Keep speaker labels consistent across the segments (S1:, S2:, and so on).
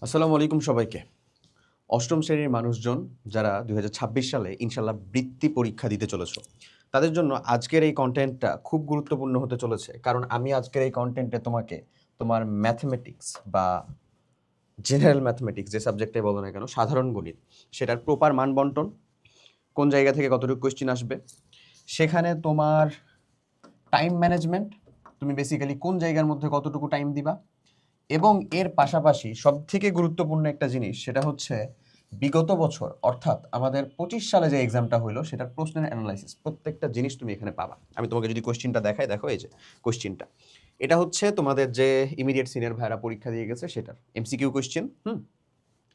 S1: আসসালামু আলাইকুম সবাইকে। অষ্টম শ্রেণীর মানুষজন যারা ২০২৬ সালে ইনশাআল্লাহ বৃত্তি পরীক্ষা দিতে চলেছো, তাদের জন্য আজকের এই কনটেন্টটা খুব গুরুত্বপূর্ণ হতে চলেছে। কারণ আমি আজকের এই কনটেন্টে তোমাকে তোমার ম্যাথমেটিক্স বা জেনারেল ম্যাথমেটিক্স যে সাবজেক্টে বলো না কেন, সাধারণ গণিত, সেটার প্রপার মান বন্টন, কোন জায়গা থেকে কতটুকু কোয়েশ্চেন আসবে, সেখানে তোমার টাইম ম্যানেজমেন্ট, তুমি বেসিক্যালি কোন জায়গার মধ্যে কতটুকু টাইম দিবা, এবং এর পাশাপাশি সবথেকে গুরুত্বপূর্ণ একটা জিনিস সেটা হচ্ছে বিগত বছর অর্থাৎ আমাদের ২৫ সালে যে এক্সামটা হলো সেটার প্রশ্নের অ্যানালাইসিস, প্রত্যেকটা জিনিস তুমি এখানে পাবা। আমি তোমাকে যদি কোশ্চিনটা দেখাই, দেখো এই যে কোশ্চিনটা, এটা হচ্ছে তোমাদের যে ইমিডিয়েট সিনিয়র ভাইরা পরীক্ষা দিয়ে গেছে সেটার এমসিকিউ কোশ্চিন।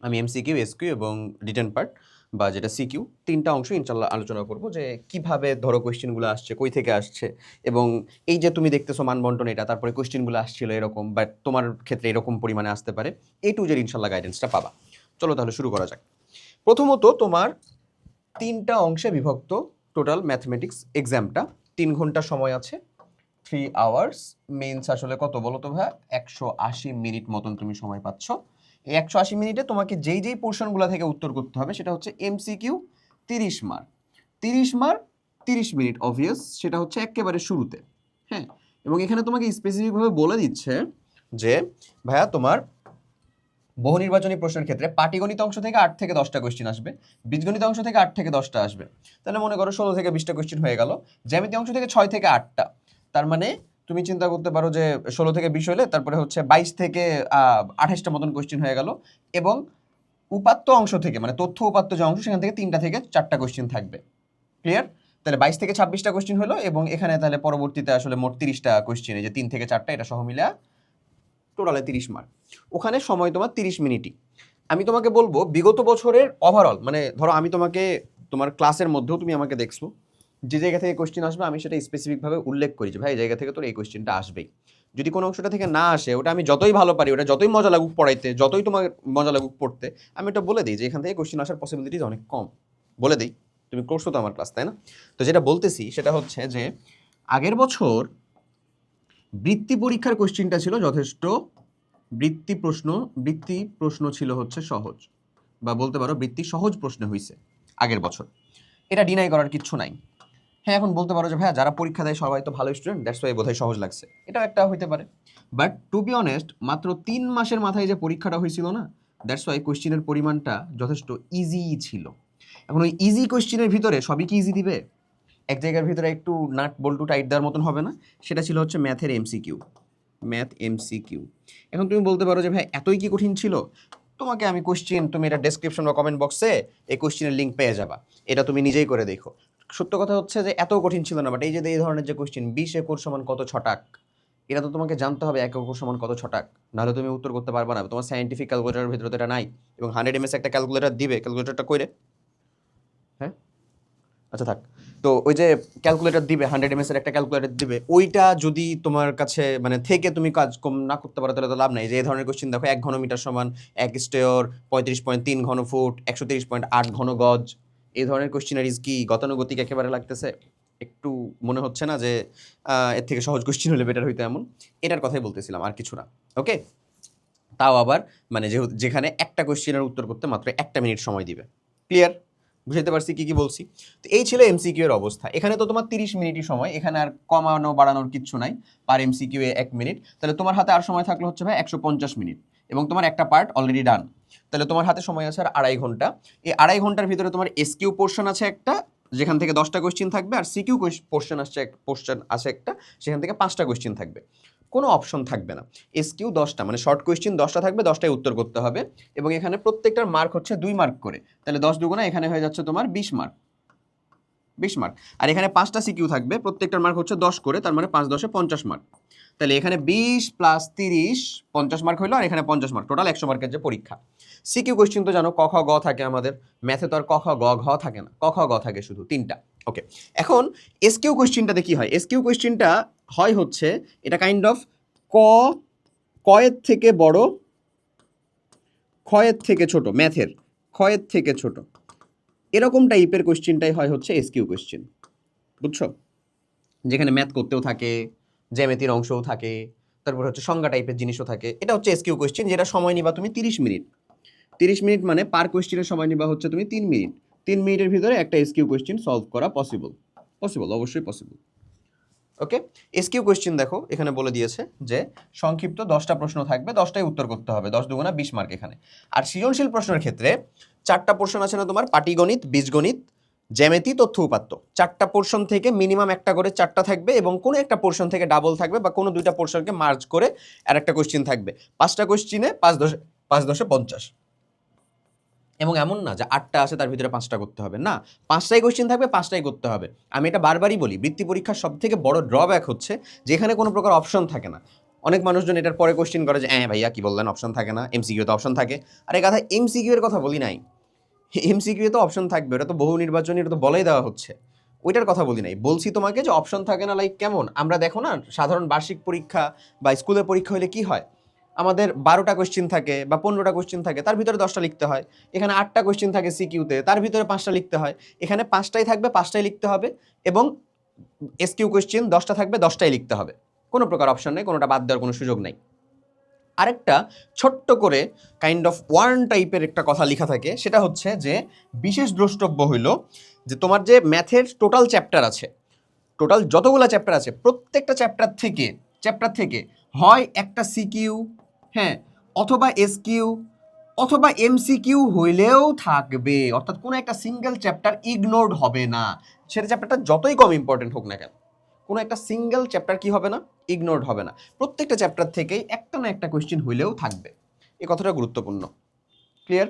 S1: আমি এমসিকিউ, এসকিউ এবং রিটেন পার্ট বা যেটা সিকিউ, তিনটা অংশ ইনশাল্লাহ আলোচনা করব যে কিভাবে ধরো কোয়েশ্চেনগুলো আসছে, কই থেকে আসছে, এবং এই যে তুমি দেখতেছো মানবন্টন এটা, তারপরে কোয়েশ্চেনগুলো আসছিল এরকম, বাট তোমার ক্ষেত্রে এরকম পরিমাণে আসতে পারে, এ টু জেড ইনশাল্লাহ গাইডেন্সটা পাবা। চলো তাহলে শুরু করা যাক। প্রথমত তোমার তিনটা অংশে বিভক্ত টোটাল ম্যাথমেটিক্স এক্সামটা, 3 ঘন্টা সময় আছে, 3 আওয়ার্স। মেইনস আসলে কত বলো তো ভাই, 180 মিনিট মতন তুমি সময় পাচ্ছ। এই 180 মিনিটে তোমাকে যেই যেই পোর্শনগুলো থেকে উত্তর করতে হবে সেটা হচ্ছে MCQ, 30 mark. 30 mark, 30 minute obvious, সেটা হচ্ছে একেবারে শুরুতে। হ্যাঁ, এবং এখানে তোমাকে স্পেসিফিকভাবে বলে দিচ্ছে যে ভাইয়া তোমার বহু নির্বাচনী প্রশ্নের ক্ষেত্রে পাটিগণিত অংশ থেকে 8 থেকে 10টা কোয়েশ্চেন আসবে, বীজগণিত অংশ থেকে 8 থেকে 10টা আসবে, তাহলে মনে করো 16 থেকে 20টা কোয়েশ্চেন হয়ে গেল। জ্যামিতি অংশ থেকে 6 থেকে 8টা, তার মানে তুমি চিন্তা করতে পারো যে 16 থেকে 20 হলে তারপরে হচ্ছে 22 থেকে 28টা মতন কোয়েশ্চেন হয়ে গেল। এবং উপাত্ত অংশ থেকে, মানে তথ্য উপাত্ত যে অংশ, সেখান থেকে 3টা থেকে 4টা কোয়েশ্চেন থাকবে। ক্লিয়ার? তাহলে 22 থেকে 26টা কোয়েশ্চেন হলো, এবং এখানে তাহলে পরবর্তীতে আসলে মোট 30টা কোয়েশ্চেন, এই যে 3 থেকে 4টা এটা সহ মিলে টোটালে 30 মার্ক। ওখানে সময় তোমার 30 মিনিটই। আমি তোমাকে বলবো বিগত বছরের ওভারঅল, মানে ধরো আমি তোমাকে তোমার ক্লাসের মধ্যেও তুমি আমাকে দেখছো, যে জায়গা থেকে কোয়েশ্চেন আসবে আমি সেটা স্পেসিফিকভাবে উল্লেখ করি যে ভাই এই জায়গা থেকে তোর এই কোয়েশ্চেনটা আসবেই। যদি কোনো অংশটা থেকে না আসে, ওটা আমি যতই ভালো পারি, ওটা যতই মজা লাগুক পড়াইতে, যতই তোমার মজা লাগুক পড়তে, আমি ওটা বলে দিই যে এখান থেকে কোয়েশ্চেন আসার পসিবিলিটিজ অনেক কম, বলে দিই। তুমি করছো তো আমার ক্লাস, তাই না? তো যেটা বলতেছি সেটা হচ্ছে যে আগের বছর বৃত্তি পরীক্ষার কোয়েশ্চেনটা ছিল যথেষ্ট, বৃত্তি প্রশ্ন ছিল হচ্ছে সহজ, বা বলতে পারো বৃত্তি সহজ প্রশ্ন হয়েছে আগের বছর, এটা ডিনাই করার কিচ্ছু নাই। হ্যাঁ, এখন বলতে পারো যে ভাইয়া যারা পরীক্ষা দেয় সবাই তো ভালো স্টুডেন্ট, দ্যাটস ওয়াই বোধহয় সহজ লাগছে, এটাও একটা হইতে পারে। বাট টু বি অনেস্ট, মাত্র 3 মাসের মাথায় যে পরীক্ষাটা হয়েছিল না, দ্যাটস ওয়াই কোয়েশ্চেনের পরিমাণটা যথেষ্ট ইজি ছিল। এখন ওই ইজি কোয়েশ্চেনের ভিতরে সবই কি ইজি দিবে? এক জায়গার ভিতরে একটু নাট বল্টু টাইট দেওয়ার মতন হবে না, সেটা ছিল হচ্ছে ম্যাথের এমসিকিউ, ম্যাথ এমসিকিউ। এখন তুমি বলতে পারো যে ভাই এতই কি কঠিন ছিল? তোমাকে আমি কোশ্চেন, তুমি এটা ডেসক্রিপশন বা কমেন্ট বক্সে এই কোশ্চেনের লিঙ্ক পেয়ে যাবা, এটা তুমি নিজেই করে দেখো। সত্য কথা হচ্ছে যে এত কঠিন ছিল না, বাট এই যে এই ধরনের যে কোশ্চেন, 20 একর সমান কত ছটাক, এটা তো তোমাকে জানতে হবে 1 একর সমান কত ছটাক, নাহলে তুমি উত্তর করতে পারবে না। তোমার সায়েন্টিফিক ক্যালকুলেটারের ভিতরে তো এটা নাই, এবং 100 ms একটা ক্যালকুলেটার দিবে, ক্যালকুলেটারটা কইরে। হ্যাঁ, আচ্ছা থাক। তো ওই যে ক্যালকুলেটর দিবে, 100 ms এর একটা ক্যালকুলেটর দিবে, ওইটা যদি তোমার কাছে মানে থেকে তুমি কাজ কম না করতে পারো, তাহলে তো লাভ নাই। যে এই ধরনের কোশ্চেন দেখো, 1 ঘনমিটার সমান 1 স্টেয়র, 35.3 ঘনফুট, 130.8 ঘনগজ, এই ধরনের কোশ্চেনারিজ কি গতানুগতিক একেবারে লাগতেছে? একটু মনে হচ্ছে না যে এর থেকে সহজ কোশ্চেন হলে বেটার হইতো এমন? এটার কথাই বলতেছিলাম, আর কিছু না। ওকে, তাও আবার মানে যেখানে একটা কোশ্চেনের উত্তর করতে মাত্র 1টা মিনিট সময় দিবে। ক্লিয়ার? বুঝতে পারছি কি কি বলছি? তো এই ছিল এমসিকিউ এর অবস্থা। এখানে তো তোমার 30 মিনিটই সময়, এখানে আর কমানো বাড়ানোর কিচ্ছু নাই, পার এমসিকিউ 1 মিনিট। তাহলে তোমার হাতে আর সময় থাকলো হচ্ছে ভাই 150 মিনিট, এবং তোমার একটা পার্ট অলরেডি ডান। তাহলে তোমার হাতে সময় আছে আর 2.5 ঘন্টা। এই 2.5 ঘন্টার ভিতরে তোমার এসকিউ পোর্শন আছে একটা, যেখান থেকে 10টা কোয়েশ্চেন থাকবে, আর সিকিউ পোর্শন আছে একটা, সেখান থেকে 5টা কোয়েশ্চেন থাকবে। কোনো অপশন থাকবে না। এসকিউ 10টা, মানে শর্ট কোয়েশ্চেন 10টা থাকবে, 10টাই উত্তর করতে হবে, এবং এখানে প্রত্যেকটার মার্ক হচ্ছে 2 মার্ক করে। তাহলে 10 দুগুণা এখানে হয়ে যাচ্ছে তোমার 20 মার্ক, 20 মার্ক। আর এখানে 5টা সিকিউ থাকবে, প্রত্যেকটার মার্ক হচ্ছে 10 করে, তার মানে 5 10 50 মার্ক। তাহলে এখানে 20 + 30 50 মার্ক হইলো, আর এখানে 50 মার্ক, টোটাল 100 মার্কের যে পরীক্ষা। সিকিউ কোয়েশ্চেন তো জানো, ক খ গ থাকে আমাদের, ম্যাথে তো আর ক খ গ ঘ থাকে না, ক খ গ থাকে শুধু 3টা। ওকে, এখন এসকিউ কোয়েশ্চেনটাতে কি হয়? এসকিউ কোয়েশ্চেনটা হয় হচ্ছে এটা কাইন্ড অফ ক, কয়ের থেকে বড়, ক্ষয়ের থেকে ছোট, ম্যাথের ক্ষয়ের থেকে ছোট, এরকম টাইপের কোয়েশ্চেনটাই হয় হচ্ছে এসকিউ কোয়েশ্চেন। বুঝছো? যেখানে ম্যাথ করতেও থাকে, জ্যামিতির অংশও থাকে, তারপর হচ্ছে সংজ্ঞা টাইপের জিনিসও থাকে, এটা হচ্ছে এসকিউ কোয়েশ্চেন, যেটা সময় নিবা তুমি 30 মিনিট। 30 মিনিট মানে পার কোয়েশ্চেনের সময় নিবা হচ্ছে তুমি 3 মিনিট। 3 মিনিটের ভিতরে একটা এসকিউ কোয়েশ্চেন সলভ করা পসিবল, অবশ্যই পসিবল। ওকে, এসকিউ কোয়েশ্চেন দেখো এখানে বলে দিয়েছে যে সংক্ষিপ্ত 10টা প্রশ্ন থাকবে, 10টাই উত্তর করতে হবে, 10 দুগুণা 20 মার্ক এখানে। আর সৃজনশীল প্রশ্নের ক্ষেত্রে 4টা পোর্শন আছে না তোমার, পাটিগণিত, বীজগণিত, জ্যামিতি, তথ্য উপাত্ত। 4টা পোর্শন থেকে মিনিমাম একটা করে 4টা থাকবে এবং কোনো একটা পোর্শন থেকে ডাবল থাকবে বা কোনো 2টা পোর্শনকে মার্জ করে আর একটা কোয়েশ্চেন থাকবে। 5টা কোয়েশ্চেনে 5 10 50। এবং এমন না যে 8টা আছে তার ভিতরে 5টা করতে হবে, না, 5টাই কোয়েশ্চেন থাকবে, 5টাই করতে হবে। আমি এটা বারবারই বলি, বৃত্তি পরীক্ষার সব থেকে বড় ড্রব্যাক হচ্ছে যেখানে কোনো প্রকার অপশন থাকে না। অনেক মানুষজন এটার পরে কোয়েশ্চেন করে যে ভাইয়া কি বললেন অপশন থাকে না, এমসিকিউ তো অপশন থাকে। আর এই কথা এমসিকিউ এর কথা বলি নাই, এমসিকিউ তো অপশন থাকবে, ওটা তো বহু নির্বাচনী, এটা তো বলেই দেওয়া হচ্ছে, ওইটার কথা বলি নাই। বলছি তোমাকে যে অপশন থাকে না, লাইক কেমন, আমরা দেখো না সাধারণ বার্ষিক পরীক্ষা বা স্কুলের পরীক্ষা হলে কি হয়, আমাদের 12টা কোয়েশ্চেন থাকে বা 15টা কোয়েশ্চেন থাকে, তার ভিতরে 10টা লিখতে হয়। এখানে 8টা কোয়েশ্চেন থাকে সিকিউতে, তার ভিতরে 5টা লিখতে হয়। এখানে 5টাই থাকবে, 5টাই লিখতে হবে। এবং এসকিউ কোয়েশ্চেন 10টা থাকবে, 10টাই লিখতে হবে, কোনো প্রকার অপশন নেই, কোনোটা বাদ দেওয়ার কোনো সুযোগ নেই। আরেকটা ছোট্ট করে কাইন্ড অফ ওয়ার্ন টাইপের একটা কথা লেখা থাকে, সেটা হচ্ছে যে বিশেষ দ্রষ্টব্য হইল যে তোমার যে ম্যাথের টোটাল চ্যাপ্টার আছে, টোটাল যতগুলো চ্যাপ্টার আছে, প্রত্যেকটা চ্যাপ্টার থেকে হয় একটা সিকিউ, হ্যাঁ, অথবা এসকিউ অথবা এমসিকিউ হইলেও থাকবে, অর্থাৎ কোনো একটা সিঙ্গেল চ্যাপ্টার ইগনোরড হবে না। সেটা চ্যাপ্টারটা যতই কম ইম্পর্টেন্ট হোক না কেন, কোনো একটা সিঙ্গেল চ্যাপ্টার কি হবে না, ইগনোরড হবে না। প্রত্যেকটা চ্যাপ্টার থেকেই একটা না একটা কোয়েশ্চেন হইলেও থাকবে, এই কথাটা গুরুত্বপূর্ণ। ক্লিয়ার?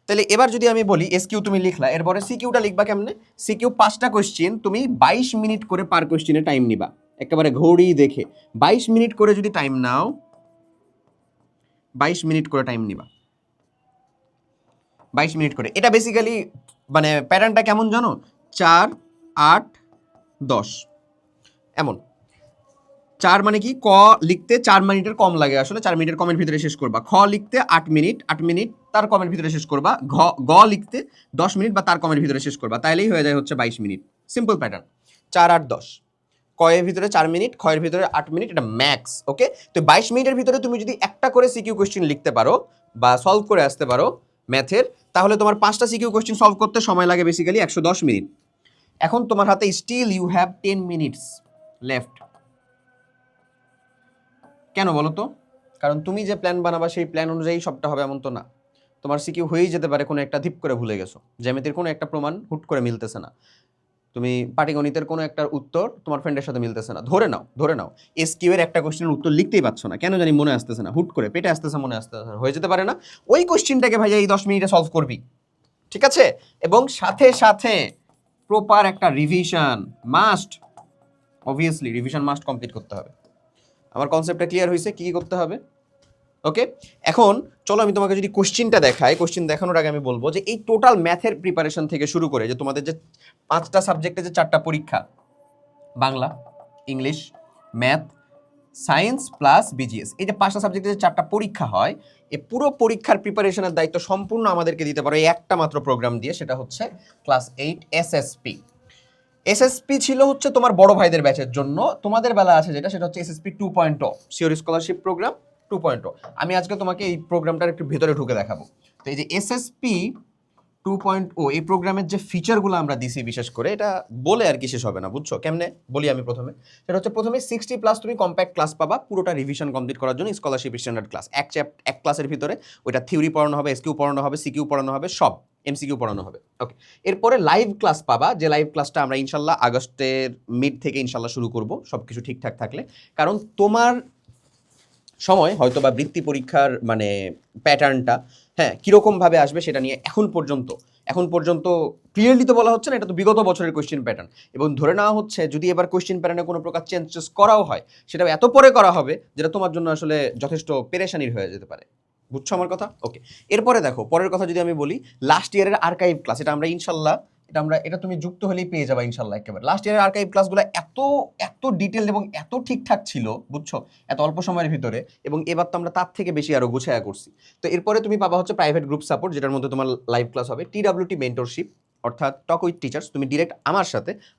S1: তাহলে এবার যদি আমি বলি এসকিউ তুমি লিখলা, এরপরে সিকিউটা লিখবা কেমনে? সিকিউ 5টা কোয়েশ্চেন, তুমি 22 মিনিট করে পার কোয়েশ্চেনে টাইম নিবা, একেবারে ঘড়ি দেখে 22 মিনিট করে যদি টাইম নাও, 22 মিনিট করে টাইম নিবা, 22 মিনিট করে। এটা বেসিক্যালি মানে প্যাটার্নটা কেমন জানো, 4 8 10 এমন। 4 মানে কি, ক লিখতে 4 মিনিটের কম লাগে, আসলে 4 মিনিটের কমের ভিতরে শেষ করবা। খ লিখতে 8 মিনিট, 8 মিনিট তার কমের ভিতরে শেষ করবা। গ লিখতে 10 মিনিট বা তার কমের ভিতরে শেষ করবা, তাইলেই হয়ে যায় হচ্ছে 22 মিনিট। Simple pattern, 4 8 10। ক এর ভিতরে 4 মিনিট, খ এর ভিতরে 8 মিনিট, এটা ম্যাক্স। ওকে, তো 22 মিনিটের ভিতরে তুমি যদি একটা করে সিকিউ কোয়েশ্চেন লিখতে পারো বা সলভ করে আসতে পারো ম্যাথের, তাহলে তোমার 5টা সিকিউ কোয়েশ্চেন সলভ করতে সময় লাগে বেসিক্যালি 110 মিনিট। এখন তোমার হাতে still you have 10 minutes left. কেন বলো তো? কারণ তুমি যে প্ল্যান বানাবা সেই প্ল্যান অনুযায়ী সবটা হবে এমন তো না। তোমার সিকিউ হয়েই যেতে পারে কোনো একটা ধিপ করে ভুলে গেছো, জ্যামিতির কোনো একটা প্রমাণ হুট করে মিলতেছে না, তুমি পাটিগণিতের কোনো একটা উত্তর তোমার ফ্রেন্ডের সাথে মিলতেছে না, ধরে নাও এসকিউ এর একটা কোশ্চেনের উত্তর লিখতেই পারছো না, কেন জানি মনে আসতেছে না, হুট করে পেটে আসতেছে, মনে আসতেছে না, হয়ে যেতে পারে না? ওই কোশ্চেনটাকে ভাইয়া এই 10 মিনিটে সলভ করবি, ঠিক আছে? এবং সাথে সাথে প্রপার একটা revision must, obviously revision must complete করতে হবে। আমার কনসেপ্টটা ক্লিয়ার হয়েছে, কি করতে হবে? ওকে, এখন চলো আমি তোমাকে যদি কোশ্চেনটা দেখাই, কোশ্চেন দেখানোর আগে আমি বলবো যে এই টোটাল ম্যাথের প্রিপারেশন থেকে শুরু করে যে তোমাদের যে 5টা সাবজেক্টে যে 4টা পরীক্ষা, Bangla, English, math, science plus BGS, এই যে 5টা সাবজেক্টে যে 4টা পরীক্ষা হয়, এই পুরো পরীক্ষার প্রিপারেশনের দায়িত্ব সম্পূর্ণ আমাদেরকে দিতে পারো এই একটা মাত্র প্রোগ্রাম দিয়ে, সেটা হচ্ছে ক্লাস 8 এসএসপি। এসএসপি ছিল হচ্ছে তোমার বড় ভাইদের ব্যাচের জন্য, তোমাদের বেলা আছে যেটা, সেটা হচ্ছে এসএসপি 2.0 সিওর স্কলারশিপ প্রোগ্রাম 2.0। আমি আজকে তোমাকে এই প্রোগ্রামটার একটু ভেতরে ঢুকে দেখাবো। তো এই যে এসএসপি 2.0 এই প্রোগ্রামের যে ফিচারগুলো আমরা দিছি, বিশেষ করে এটা বলে আর কি শেষ হবে না, বুঝছো? কেমনে বলি আমি প্রথমে, সেটা হচ্ছে প্রথমে 60+ তুমি কম্প্যাক্ট ক্লাস পাবা পুরোটা রিভিশন কমপ্লিট করার জন্য, স্কলারশিপ স্ট্যান্ডার্ড ক্লাস, এক ক্লাসের ভিতরে ওইটা থিওরি পড়ানো হবে, এসকিউ পড়ানো হবে, সিকিউ পড়ানো হবে, সব এমসিকিউ পড়ানো হবে। ওকে, এরপরে লাইভ ক্লাস পাবা, যে লাইভ ক্লাসটা আমরা ইনশাল্লাহ আগস্টের মিড থেকে ইনশাল্লাহ শুরু করব, সব কিছু ঠিকঠাক থাকলে। কারণ তোমার সময় হয়তো বা বৃত্তি পরীক্ষার মানে প্যাটার্নটা, হ্যাঁ, কীরকমভাবে আসবে সেটা নিয়ে এখন পর্যন্ত ক্লিয়ারলি তো বলা হচ্ছে না, এটা তো বিগত বছরের কোয়েশ্চেন প্যাটার্ন, এবং ধরে নেওয়া হচ্ছে যদি এবার কোয়েশ্চেন প্যাটার্নে কোনো প্রকার চেঞ্জেস করাও হয়, সেটা এত পরে করা হবে যেটা তোমার জন্য আসলে যথেষ্ট পেরেশানির হয়ে যেতে পারে, বুঝছো আমার কথা? ওকে, এরপরে দেখো পরের কথা যদি আমি বলি, লাস্ট ইয়ারের আর্কাইভ ক্লাস, এটা আমরা ইনশাল্লাহ এটা তুমি যুক্ত হলেই পেয়ে যাবা ইনশাল্লাহ একেবারে। লাস্ট ইয়ারের আর্কাইভ ক্লাসগুলো এত ডিটেল এবং এত ঠিকঠাক ছিল, বুঝছো, এত অল্প সময়ের ভিতরে, এবং এবার তো আমরা তার থেকে বেশি আরো গুছায়া করছি। তো এরপরে তুমি পাবা হচ্ছে প্রাইভেট গ্রুপ সাপোর্ট, যেটার মধ্যে তোমার লাইভ ক্লাস হবে, টিডাব্লিউটি মেন্টরশিপ, অর্থাৎ টক উইথ টিচার্স, তুমি ডিরেক্ট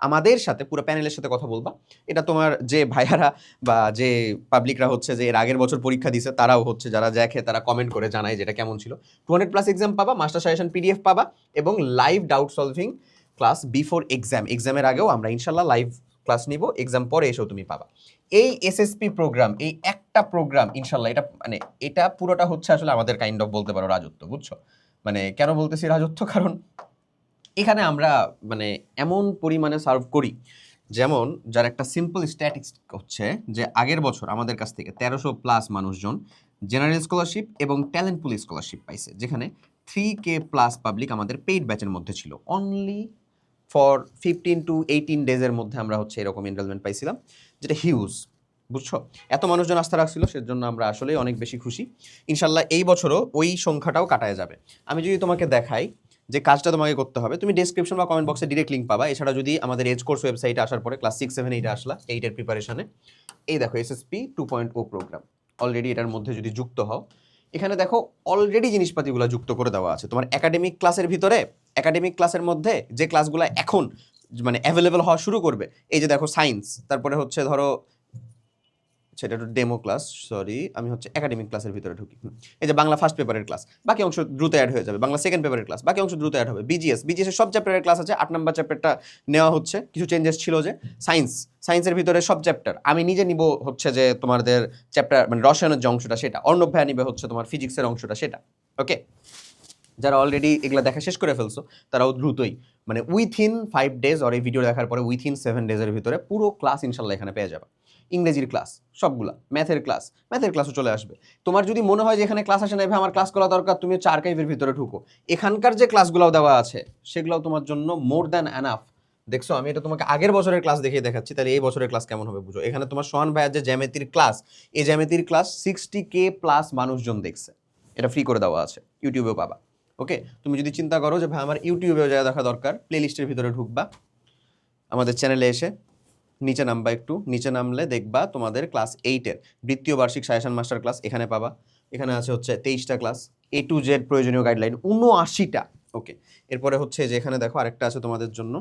S1: আমাদের সাথে পুরো প্যানেলের সাথে কথা বলবা। এটা তোমার যে ভাইয়ারা বা যে পাবলিকরা হচ্ছে যে এর আগের বছর পরীক্ষা দিছে তারাও হচ্ছে যারা দেখে তারা কমেন্ট করে জানায় যেটা কেমন ছিল। 200+ এক্সাম পাবা, মাস্টার সাজেশন পিডিএফ পাবা এবং live doubt solving class before এক্সামের আগেও আমরা ইনশাল্লাহ লাইভ ক্লাস নিব, এক্সাম পরে এসেও তুমি পাবা। এই এসএসপি প্রোগ্রাম, এই একটা প্রোগ্রাম ইনশাল্লাহ এটা মানে এটা পুরোটা হচ্ছে আসলে আমাদের কাইন্ড অফ বলতে পারো রাজত্ব, বুঝছো? মানে কেন বলতেছি রাজত্ব, কারণ এখানে আমরা মানে এমন পরিমাণে সার্ভ করি, যেমন যার একটা সিম্পল স্ট্যাটিস্টিক হচ্ছে যে আগের বছর আমাদের কাছ থেকে 1300+ মানুষজন জেনারেল স্কলারশিপ এবং ট্যালেন্ট পুল স্কলারশিপ পাইছে, যেখানে 3K+ পাবলিক আমাদের পেইড ব্যাচের মধ্যে ছিল। অনলি ফর 15 to 18 ডেজের মধ্যে আমরা হচ্ছে এরকম এনরোলমেন্ট পাইছিলাম, যেটা হিউজ, বুঝছো? এত মানুষজন আস্থা রাখছিল, সেজন্য আমরা আসলেই অনেক বেশি খুশি। ইনশাল্লাহ এই বছরও ওই সংখ্যাটাও কাটায় যাবে। আমি যদি তোমাকে দেখাই যে কাজটা তোমাকে করতে হবে, তুমি ডেসক্রিপশন বা কমেন্ট বক্সে ডিরেক্ট লিঙ্ক পাবা। এছাড়া যদি আমাদের এজ কোর্স ওয়েবসাইটে আসার পরে ক্লাস 6, 7, 8 আসলা, 8-এর প্রিপারেশনে, এই দেখো এসএসপি 2.0 প্রোগ্রাম অলরেডি এটার মধ্যে যদি যুক্ত হও, এখানে দেখো অলরেডি জিনিসপাতিগুলো যুক্ত করে দেওয়া আছে তোমার একাডেমিক ক্লাসের ভিতরে। একাডেমিক ক্লাসের মধ্যে যে ক্লাসগুলো এখন মানে অ্যাভেলেবল হওয়া শুরু করবে, এই যে দেখো সায়েন্স, তারপরে হচ্ছে ধরো সেটা একটু ডেমো ক্লাস, সরি আমি হচ্ছে একাডেমিক ক্লাসের ভিতরে ঢুকি। এই যে বাংলা ফার্স্ট পেপারের ক্লাস, বাকি অংশ দ্রুত অ্যাড হয়ে যাবে। বাংলা সেকেন্ড পেপারের ক্লাস, বাকি অংশ দ্রুত অ্যাড হবে। বিজিএস এর সব চ্যাপ্টারের ক্লাস আছে, 8 নম্বর চ্যাপ্টারটা নেওয়া হচ্ছে। কিছু চেঞ্জেস ছিল যে সায়েন্সের ভিতরে সব চ্যাপ্টার আমি নিজে নিব হচ্ছে যে তোমাদের চ্যাপ্টার মানে রসায়নের যে অংশটা সেটা, অর্ণব ভাইয়া নিবে হচ্ছে তোমার ফিজিক্সের অংশটা সেটা। ওকে, যারা অলরেডি এগুলো দেখা শেষ করে ফেলছো তারাও দ্রুতই মানে উইথিন 5 ডেজ আর এই ভিডিও দেখার পরে উইথিন 7 ডেজের ভিতরে পুরো ক্লাস ইনশাল্লাহ এখানে পেয়ে যাবে। ইংরেজির ক্লাস সবগুলা, ম্যাথের ক্লাসও চলে আসবে। তোমার যদি মনে হয় যে এখানে ক্লাস আসে না ভাই আমার ক্লাস করা দরকার, তুমি হচ্ছে আর্কাইভের ভিতরে ঢুকো, এখানকার যে ক্লাসগুলোও দেওয়া আছে সেগুলোও তোমার জন্য মোর দ্যান এনাফ। দেখছো আমি এটা তোমাকে আগের বছরের ক্লাস দেখিয়ে দেখাচ্ছি, তাহলে এই বছরের ক্লাস কেমন হবে বুঝো। এখানে তোমার সোহান ভাইয়ের যে জ্যামিতির ক্লাস, এই জ্যামিতির ক্লাস 60K+ মানুষজন দেখছে, এটা ফ্রি করে দেওয়া আছে, ইউটিউবেও পাবা। ওকে, তুমি যদি চিন্তা করো যে ভাই আমার ইউটিউবেও জায়গা দেখা দরকার, প্লে লিস্টের ভিতরে ঢুকবা, আমাদের চ্যানেলে এসে নিচে নামবা, একটু নিচে নামলে দেখবা তোমাদের ক্লাস 8-এর বৃত্তীয় বার্ষিক সাজেশন মাস্টার ক্লাস এখানে পাবা। এখানে আছে হচ্ছে 23টা ক্লাস, A to Z প্রয়োজনীয় গাইডলাইন 79টা। ওকে, এরপরে হচ্ছে যে এখানে দেখো আরেকটা আছে তোমাদের জন্য,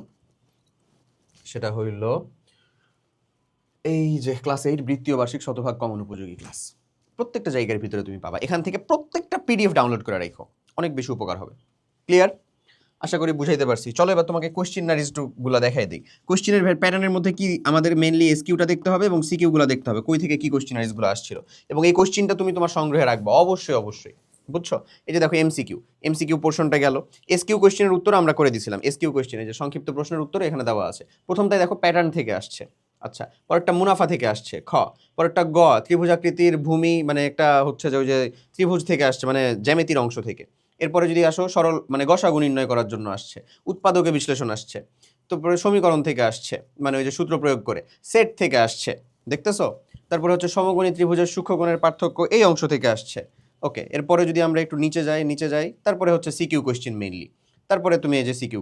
S1: সেটা হইল এই যে ক্লাস 8 বৃত্তীয় বার্ষিক শতভাগ কমন উপযোগী ক্লাস। প্রত্যেকটা জায়গার ভিতরে তুমি পাবা, এখান থেকে প্রত্যেকটা পিডিএফ ডাউনলোড করে রাখো, অনেক বেশি উপকার হবে। ক্লিয়ার? আশা করি বুঝাইতে পারছি। চলো এবার তোমাকে কোশ্চেনারিজগুলো দেখাই দিই। কোশ্চেনের প্যাটার্নের মধ্যে কি আমাদের মেইনলি এসকিউটা দেখতে হবে এবং সিকিউগুলো দেখতে হবে, কই থেকে কি কোশ্চেনারিজগুলো আসছিল, এবং এই কোশ্চেনটা তুমি তোমার সংগ্রহে রাখবে অবশ্যই। বুঝছো? এই যে দেখো এমসিকিউ পোর্শনটা গেল। এসকিউ কোশ্চেনের উত্তর আমরা করে দিয়েছিলাম। এসকিউ কোশ্চেনে যে সংক্ষিপ্ত প্রশ্নের উত্তর এখানে দেওয়া আছে। প্রথমটাই দেখো প্যাটার্ন থেকে আসছে, আচ্ছা। পরেরটা মুনাফা থেকে আসছে, খ। পরেরটা গ ত্রিভুজাকৃতির ভূমি মানে একটা হচ্ছে যে ওই যে ত্রিভুজ থেকে আসছে মানে জ্যামিতির অংশ থেকে। এরপরে যদি আসো সরল মানে গসাগু নির্ণয় করার জন্য আসছে, উৎপাদকে বিশ্লেষণ আসছে, তারপরে সমীকরণ থেকে আসছে মানে ওই যে সূত্র প্রয়োগ করে, সেট থেকে আসছে, দেখতেছো? তারপরে হচ্ছে সমকোণী ত্রিভুজের সূক্ষ্মকোণের পার্থক্য এই অংশ থেকে আসছে। ওকে, এরপরে যদি আমরা একটু নিচে যাই তারপরে হচ্ছে সিকিউ কোশ্চেন মেইনলি। তারপরে তুমি এই যে সিকিউ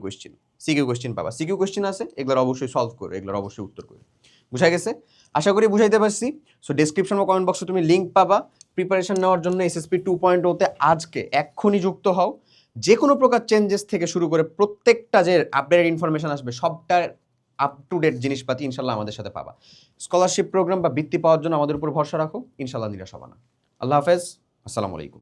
S1: কোশ্চেন পাবা। সিকিউ কোশ্চেন আছে, এগুলোর অবশ্যই সলভ করো, এগুলোর অবশ্যই উত্তর করো। বুঝা গেছে? আশা করি বুঝাইতে পারছি। সো ডেসক্রিপশন বা কমেন্ট বক্সে তুমি লিঙ্ক পাবা প্রিপারেশন নেওয়ার জন্য। এসএসপি 2.0-তে আজকে এক্ষুনি যুক্ত হও। যে কোনো প্রকার চেঞ্জেস থেকে শুরু করে প্রত্যেকটা যে আপডেটেড ইনফরমেশন আসবে সবটার আপ টু ডেট জিনিসপাতি ইনশাল্লাহ আমাদের সাথে পাবা। স্কলারশিপ প্রোগ্রাম বা বৃত্তি পাওয়ার জন্য আমাদের উপর ভরসা রাখো, ইনশাল্লাহ নিরাশ হবে না। আল্লাহ হাফেজ, আসসালামু আলাইকুম।